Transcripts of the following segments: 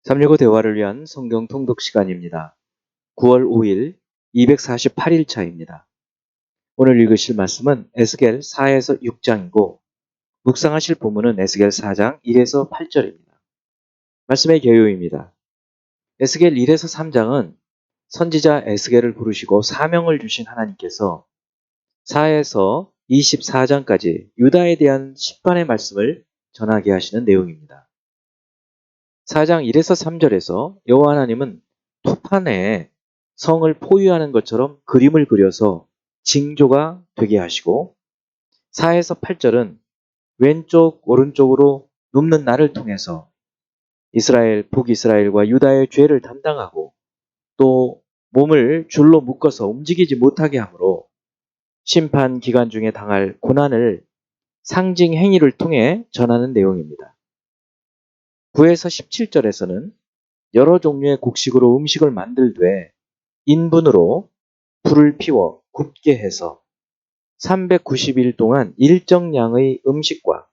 365 대화를 위한 성경 통독 시간입니다. 9월 5일 248일 차입니다. 오늘 읽으실 말씀은 에스겔 4에서 6장이고 묵상하실 본문은 에스겔 4장 1에서 8절입니다. 말씀의 개요입니다. 에스겔 1에서 3장은 선지자 에스겔을 부르시고 사명을 주신 하나님께서 4에서 24장까지 유다에 대한 심판의 말씀을 전하게 하시는 내용입니다. 4장 1에서 3절에서 여호와 하나님은 토판에 성을 포위하는 것처럼 그림을 그려서 징조가 되게 하시고 4에서 8절은 왼쪽 오른쪽으로 눕는 날을 통해서 북이스라엘과 유다의 죄를 담당하고 또 몸을 줄로 묶어서 움직이지 못하게 하므로 심판 기간 중에 당할 고난을 상징 행위를 통해 전하는 내용입니다. 9에서 17절에서는 여러 종류의 곡식으로 음식을 만들되 인분으로 불을 피워 굽게 해서 390일 동안 일정량의 음식과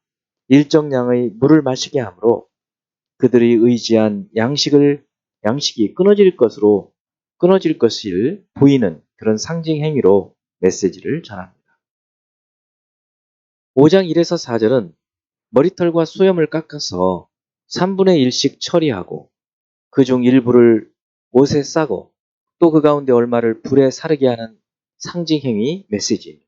일정량의 물을 마시게 하므로 그들이 의지한 양식이 끊어질 것을 보이는 그런 상징 행위로 메시지를 전합니다. 5장 1에서 4절은 머리털과 수염을 깎아서 3분의 1씩 처리하고 그중 일부를 옷에 싸고 또 그 가운데 얼마를 불에 사르게 하는 상징 행위 메시지입니다.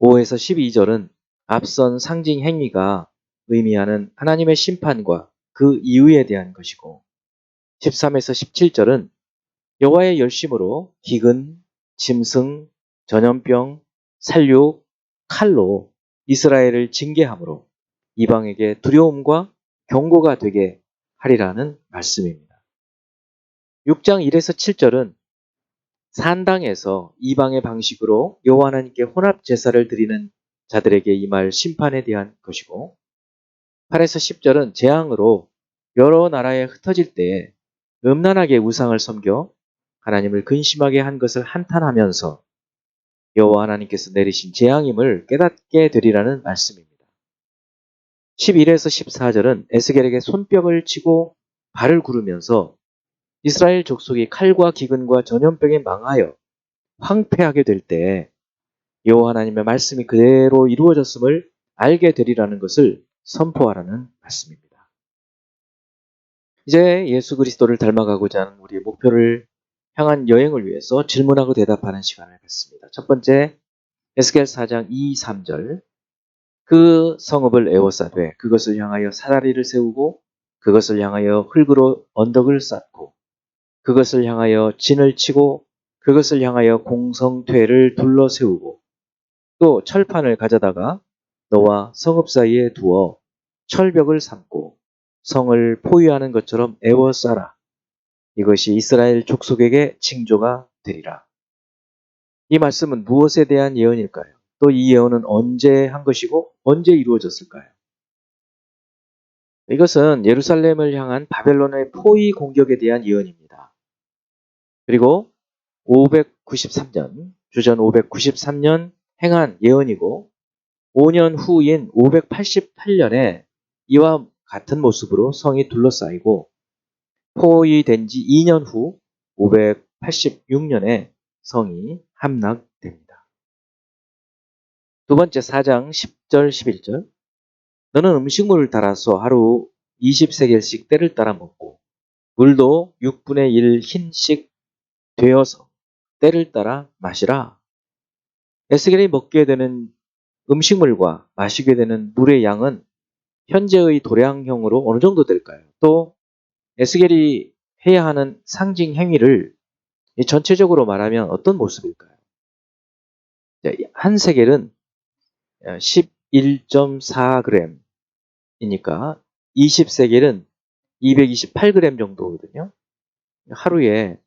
5에서 12절은 앞선 상징 행위가 의미하는 하나님의 심판과 그 이유에 대한 것이고 13에서 17절은 여호와의 열심으로 기근, 짐승, 전염병, 살육, 칼로 이스라엘을 징계함으로 이방에게 두려움과 경고가 되게 하리라는 말씀입니다. 6장 1에서 7절은 산당에서 이방의 방식으로 여호와 하나님께 혼합 제사를 드리는 자들에게 임할 심판에 대한 것이고 8에서 10절은 재앙으로 여러 나라에 흩어질 때에 음란하게 우상을 섬겨 하나님을 근심하게 한 것을 한탄하면서 여호와 하나님께서 내리신 재앙임을 깨닫게 되리라는 말씀입니다. 11에서 14절은 에스겔에게 손뼉을 치고 발을 구르면서 이스라엘 족속이 칼과 기근과 전염병에 망하여 황폐하게 될 때 여호와 하나님의 말씀이 그대로 이루어졌음을 알게 되리라는 것을 선포하라는 말씀입니다. 이제 예수 그리스도를 닮아가고자 하는 우리의 목표를 향한 여행을 위해서 질문하고 대답하는 시간을 갖습니다. 첫 번째, 에스겔 4장 2, 3절. 그 성읍을 에워싸되 그것을 향하여 사다리를 세우고 그것을 향하여 흙으로 언덕을 쌓고 그것을 향하여 진을 치고 그것을 향하여 공성퇴를 둘러 세우고 또 철판을 가져다가 너와 성읍 사이에 두어 철벽을 삼고 성을 포위하는 것처럼 에워싸라. 이것이 이스라엘 족속에게 징조가 되리라. 이 말씀은 무엇에 대한 예언일까요? 또 이 예언은 언제 한 것이고 언제 이루어졌을까요? 이것은 예루살렘을 향한 바벨론의 포위 공격에 대한 예언입니다. 그리고 593년, 주전 593년 행한 예언이고 5년 후인 588년에 이와 같은 모습으로 성이 둘러싸이고 포위된 지 2년 후 586년에 성이 함락됩니다. 두 번째 4장 10절 11절 너는 음식물을 달아서 하루 20세겔씩 때를 따라 먹고 물도 6분의 1 흰씩 되어서 때를 따라 마시라. 에스겔이 먹게 되는 음식물과 마시게 되는 물의 양은 현재의 도량형으로 어느 정도 될까요? 또 에스겔이 해야 하는 상징 행위를 전체적으로 말하면 어떤 모습일까요? 한 세겔은 11.4g이니까 20세겔은 228g 정도거든요. 하루에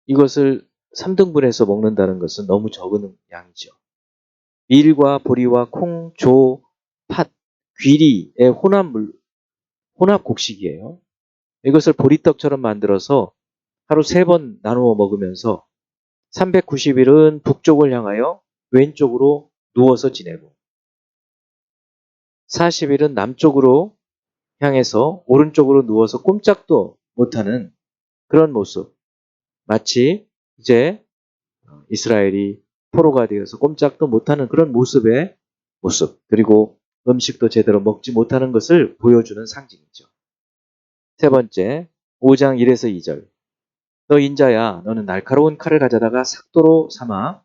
이것을 3등분해서 먹는다는 것은 너무 적은 양이죠. 밀과 보리와 콩, 조, 팥, 귀리의 혼합 곡식이에요. 이것을 보리떡처럼 만들어서 하루 3번 나누어 먹으면서 390일은 북쪽을 향하여 왼쪽으로 누워서 지내고 40일은 남쪽으로 향해서 오른쪽으로 누워서 꼼짝도 못하는 그런 모습. 마치 이제 이스라엘이 포로가 되어서 꼼짝도 못하는 그런 모습의 모습. 그리고 음식도 제대로 먹지 못하는 것을 보여주는 상징이죠. 세 번째, 5장 1에서 2절. 너 인자야, 너는 날카로운 칼을 가져다가 삭도로 삼아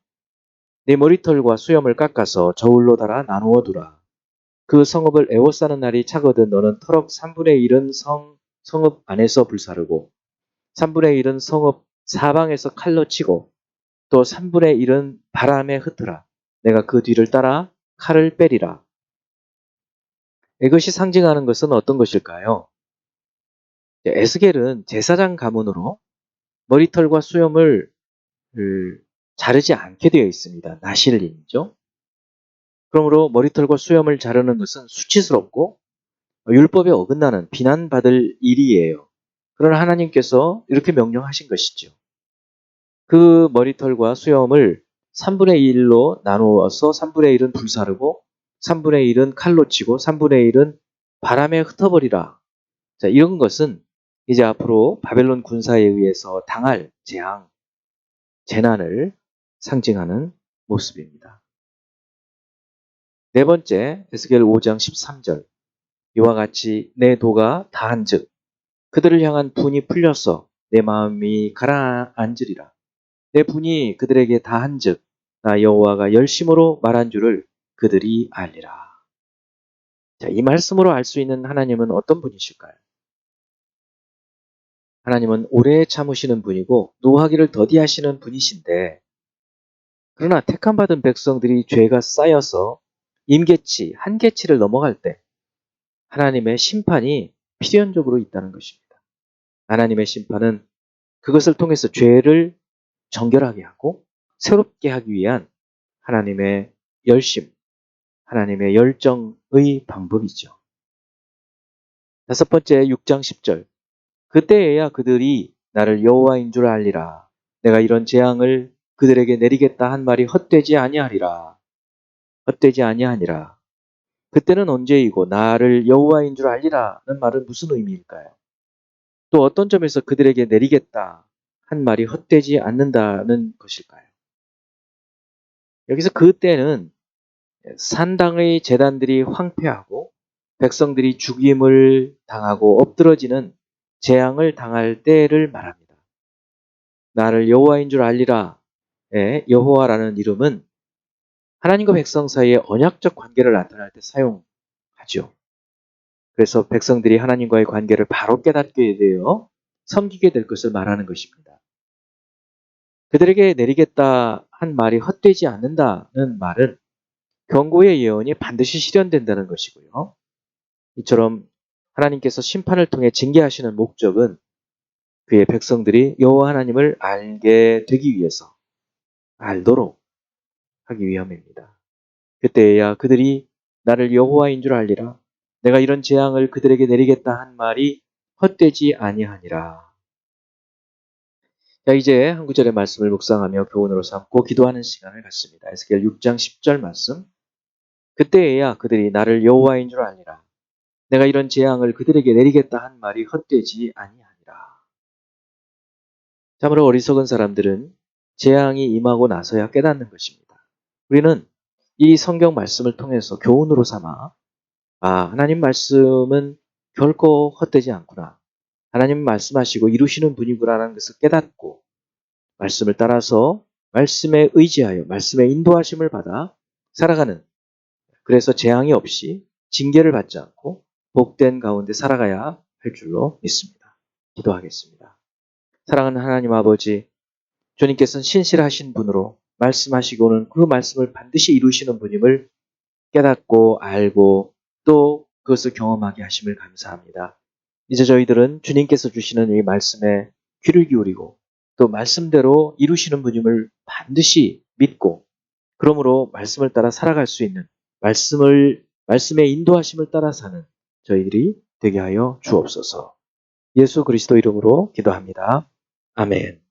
네 머리털과 수염을 깎아서 저울로 달아 나누어 두라. 그 성읍을 에워싸는 날이 차거든 너는 터럭 3분의 1은 성읍 안에서 불사르고 3분의 1은 성읍 사방에서 칼로 치고 또 3분의 1은 바람에 흩으라. 내가 그 뒤를 따라 칼을 빼리라. 이것이 상징하는 것은 어떤 것일까요? 에스겔은 제사장 가문으로 머리털과 수염을 자르지 않게 되어 있습니다. 나실인이죠. 그러므로 머리털과 수염을 자르는 것은 수치스럽고 율법에 어긋나는 비난받을 일이에요. 그러나 하나님께서 이렇게 명령하신 것이죠. 그 머리털과 수염을 3분의 1로 나누어서 3분의 1은 불사르고 3분의 1은 칼로 치고 3분의 1은 바람에 흩어버리라. 자, 이런 것은 이제 앞으로 바벨론 군사에 의해서 당할 재앙, 재난을 상징하는 모습입니다. 네 번째, 에스겔 5장 13절. 이와 같이 내 도가 다한즉 그들을 향한 분이 풀려서 내 마음이 가라앉으리라. 내 분이 그들에게 다한즉 나 여호와가 열심으로 말한 줄을 그들이 알리라. 자, 이 말씀으로 알 수 있는 하나님은 어떤 분이실까요? 하나님은 오래 참으시는 분이고 노하기를 더디하시는 분이신데 그러나 택함받은 백성들이 죄가 쌓여서 임계치, 한계치를 넘어갈 때 하나님의 심판이 필연적으로 있다는 것입니다. 하나님의 심판은 그것을 통해서 죄를 정결하게 하고 새롭게 하기 위한 하나님의 열심, 하나님의 열정의 방법이죠. 다섯 번째 6장 10절. 그때에야 그들이 나를 여호와인 줄 알리라. 내가 이런 재앙을 그들에게 내리겠다 한 말이 헛되지 아니하리라. 헛되지 아니하니라. 그때는 언제이고 나를 여호와인 줄 알리라는 말은 무슨 의미일까요? 또 어떤 점에서 그들에게 내리겠다 한 말이 헛되지 않는다는 것일까요? 여기서 그때는 산당의 제단들이 황폐하고 백성들이 죽임을 당하고 엎드러지는 재앙을 당할 때를 말합니다. 나를 여호와인 줄 알리라. 여호와라는 이름은 하나님과 백성 사이의 언약적 관계를 나타낼 때 사용하죠. 그래서 백성들이 하나님과의 관계를 바로 깨닫게 되어 섬기게 될 것을 말하는 것입니다. 그들에게 내리겠다 한 말이 헛되지 않는다는 말은 경고의 예언이 반드시 실현된다는 것이고요. 이처럼 하나님께서 심판을 통해 징계하시는 목적은 그의 백성들이 여호와 하나님을 알게 되기 위해서 알도록 하기 위함입니다. 그때야 그들이 나를 여호와인 줄 알리라. 내가 이런 재앙을 그들에게 내리겠다 한 말이 헛되지 아니하니라. 자, 이제 한 구절의 말씀을 묵상하며 교훈으로 삼고 기도하는 시간을 갖습니다. 에스겔 6장 10절 말씀. 그때에야 그들이 나를 여호와인 줄 알리라. 내가 이런 재앙을 그들에게 내리겠다 한 말이 헛되지 아니하니라. 참으로 어리석은 사람들은 재앙이 임하고 나서야 깨닫는 것입니다. 우리는 이 성경 말씀을 통해서 교훈으로 삼아 하나님 말씀은 결코 헛되지 않구나. 하나님 말씀하시고 이루시는 분이구나라는 것을 깨닫고 말씀을 따라서 말씀에 의지하여 말씀의 인도하심을 받아 살아가는 그래서 재앙이 없이 징계를 받지 않고 복된 가운데 살아가야 할 줄로 믿습니다. 기도하겠습니다. 사랑하는 하나님 아버지, 주님께서는 신실하신 분으로 말씀하시고는 그 말씀을 반드시 이루시는 분임을 깨닫고 알고 또 그것을 경험하게 하심을 감사합니다. 이제 저희들은 주님께서 주시는 이 말씀에 귀를 기울이고 또 말씀대로 이루시는 분임을 반드시 믿고 그러므로 말씀을 따라 살아갈 수 있는 말씀의 인도하심을 따라 사는 저희들이 되게 하여 주옵소서. 예수 그리스도 이름으로 기도합니다. 아멘.